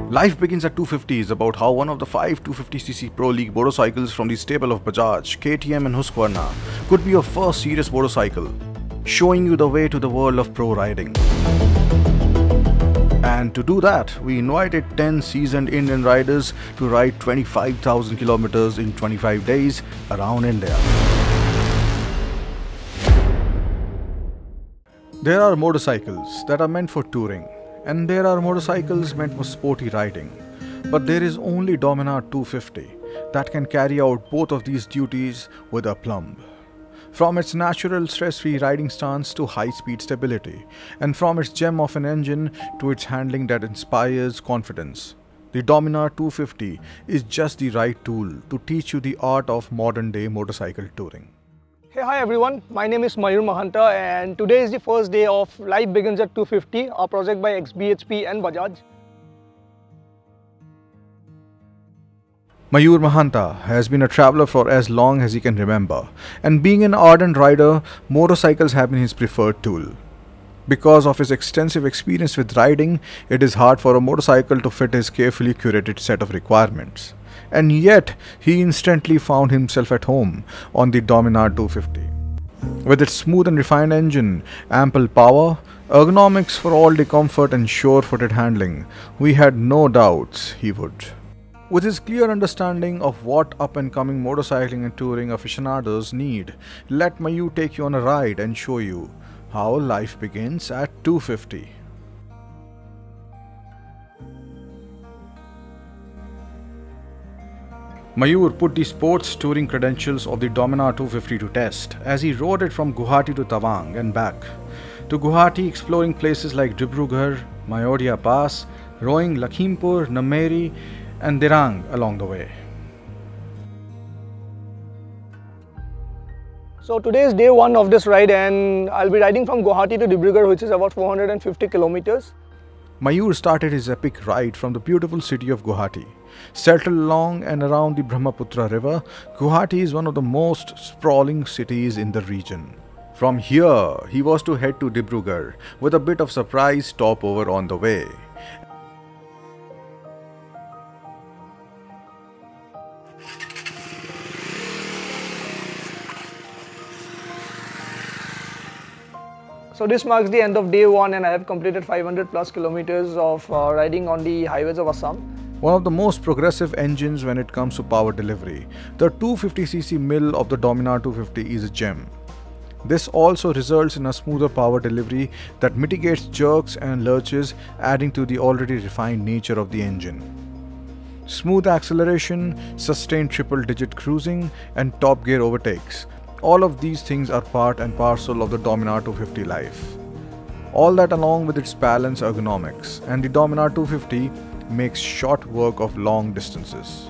Life Begins at 250 is about how one of the 5 250cc Pro League motorcycles from the stable of Bajaj, KTM and Husqvarna could be your first serious motorcycle, showing you the way to the world of pro riding. And to do that, we invited 10 seasoned Indian riders to ride 25,000 kilometers in 25 days around India. There are motorcycles that are meant for touring, and there are motorcycles meant for sporty riding. But there is only Dominar 250 that can carry out both of these duties with aplomb. From its natural stress-free riding stance to high-speed stability, and from its gem of an engine to its handling that inspires confidence, the Dominar 250 is just the right tool to teach you the art of modern-day motorcycle touring. Hey, hi everyone, my name is Mayur Mahanta and today is the first day of Life Begins at 250, a project by XBHP and Bajaj. Mayur Mahanta has been a traveler for as long as he can remember, and being an ardent rider, motorcycles have been his preferred tool. Because of his extensive experience with riding, it is hard for a motorcycle to fit his carefully curated set of requirements. And yet, he instantly found himself at home on the Dominar 250. With its smooth and refined engine, ample power, ergonomics for all the comfort and sure-footed handling, we had no doubts he would. With his clear understanding of what up-and-coming motorcycling and touring aficionados need, let Mayur take you on a ride and show you how life begins at 250. Mayur put the sports touring credentials of the Dominar 250 to test as he rode it from Guwahati to Tawang and back. To Guwahati, exploring places like Dibrugarh, Mayodhya Pass, rowing Lakhimpur, Nameri and Dirang along the way. So today is day one of this ride and I'll be riding from Guwahati to Dibrugarh, which is about 450 kilometers. Mayur started his epic ride from the beautiful city of Guwahati. Settled along and around the Brahmaputra river, Guwahati is one of the most sprawling cities in the region. From here, he was to head to Dibrugarh with a bit of surprise stopover on the way. So this marks the end of day one and I have completed 500 plus kilometers of riding on the highways of Assam. One of the most progressive engines when it comes to power delivery, the 250cc mill of the Dominar 250 is a gem. This also results in a smoother power delivery that mitigates jerks and lurches, adding to the already refined nature of the engine. Smooth acceleration, sustained triple-digit cruising, and top gear overtakes. All of these things are part and parcel of the Dominar 250 life. All that along with its balanced ergonomics, and the Dominar 250 makes short work of long distances.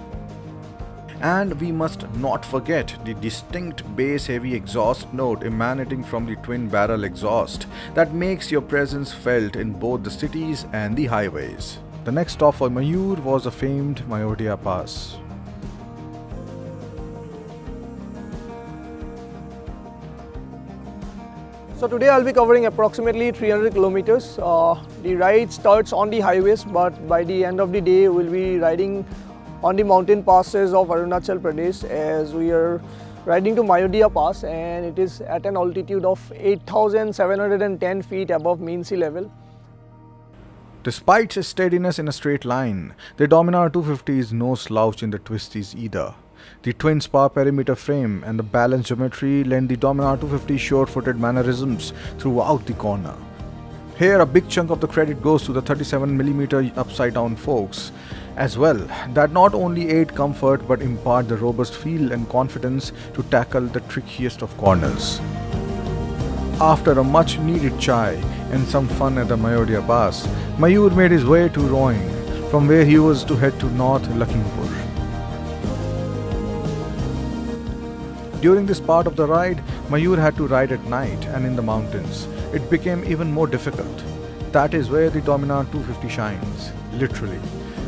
And we must not forget the distinct bass-heavy exhaust note emanating from the twin-barrel exhaust that makes your presence felt in both the cities and the highways. The next stop for Mayur was the famed Mayodhya Pass. So today I'll be covering approximately 300 kilometers. The ride starts on the highways, but by the end of the day we'll be riding on the mountain passes of Arunachal Pradesh, as we are riding to Mayodhya Pass and it is at an altitude of 8,710 feet above mean sea level. Despite its steadiness in a straight line, the Dominar 250 is no slouch in the twisties either. The twin spar perimeter frame and the balanced geometry lend the Dominar 250 sure-footed mannerisms throughout the corner. Here a big chunk of the credit goes to the 37mm upside-down forks as well, that not only aid comfort but impart the robust feel and confidence to tackle the trickiest of corners. After a much-needed chai and some fun at the Mayodhya Pass, Mayur made his way to Roing, from where he was to head to North Lakhimpur. During this part of the ride, Mayur had to ride at night and in the mountains. It became even more difficult. That is where the Dominar 250 shines, literally.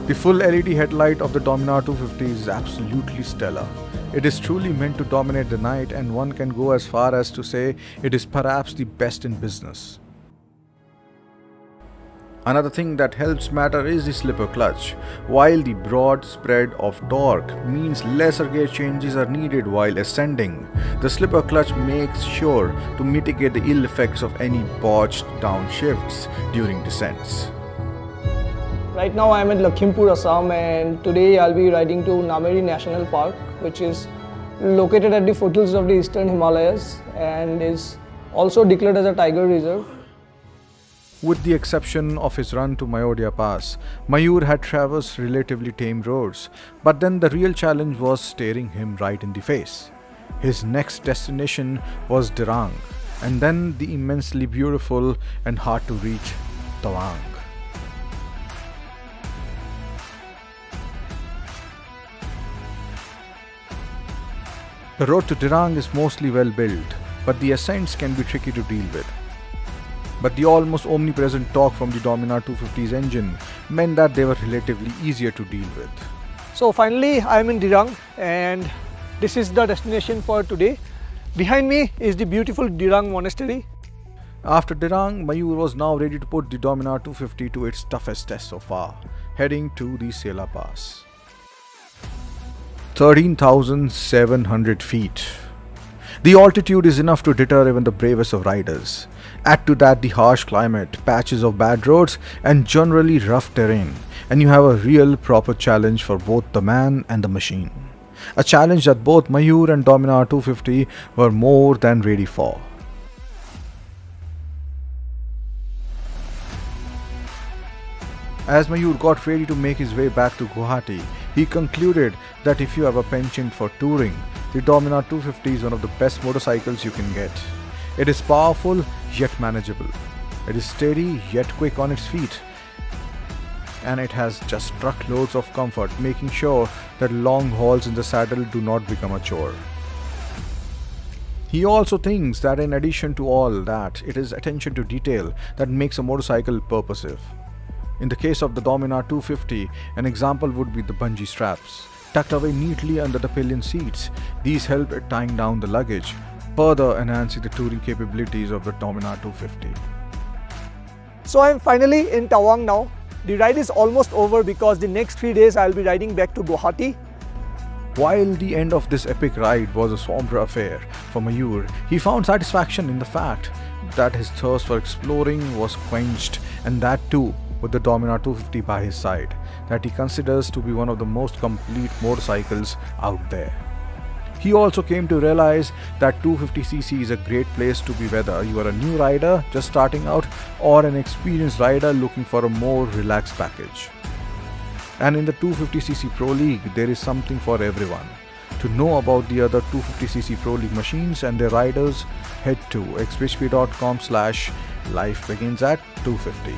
The full LED headlight of the Dominar 250 is absolutely stellar. It is truly meant to dominate the night, and one can go as far as to say it is perhaps the best in business. Another thing that helps matter is the slipper clutch. While the broad spread of torque means lesser gear changes are needed while ascending, the slipper clutch makes sure to mitigate the ill effects of any botched downshifts during descents. Right now I am at Lakhimpur, Assam, and today I'll be riding to Nameri National Park, which is located at the foothills of the eastern Himalayas and is also declared as a tiger reserve. With the exception of his run to Mayodhya Pass, Mayur had traversed relatively tame roads, but then the real challenge was staring him right in the face. His next destination was Dirang, and then the immensely beautiful and hard to reach Tawang. The road to Dirang is mostly well built, but the ascents can be tricky to deal with. But the almost omnipresent torque from the Dominar 250's engine meant that they were relatively easier to deal with. So finally I am in Dirang, and this is the destination for today. Behind me is the beautiful Dirang Monastery. After Dirang, Mayur was now ready to put the Dominar 250 to its toughest test so far, heading to the Sela Pass. 13,700 feet. The altitude is enough to deter even the bravest of riders. Add to that the harsh climate, patches of bad roads and generally rough terrain, and you have a real proper challenge for both the man and the machine. A challenge that both Mayur and Dominar 250 were more than ready for. As Mayur got ready to make his way back to Guwahati, he concluded that if you have a penchant for touring, the Dominar 250 is one of the best motorcycles you can get. It is powerful yet manageable. It is steady yet quick on its feet. And it has just truckloads of comfort, making sure that long hauls in the saddle do not become a chore. He also thinks that in addition to all that, it is attention to detail that makes a motorcycle purposive. In the case of the Dominar 250, an example would be the bungee straps, tucked away neatly under the pillion seats. These help at tying down the luggage, further enhancing the touring capabilities of the Dominar 250. So I am finally in Tawang now. The ride is almost over because the next 3 days I will be riding back to Guwahati. While the end of this epic ride was a somber affair for Mayur, he found satisfaction in the fact that his thirst for exploring was quenched, and that too with the Dominar 250 by his side, that he considers to be one of the most complete motorcycles out there. He also came to realize that 250cc is a great place to be, whether you are a new rider just starting out or an experienced rider looking for a more relaxed package. And in the 250cc Pro League, there is something for everyone. To know about the other 250cc Pro League machines and their riders, head to xbhp.com/lifebeginsat250.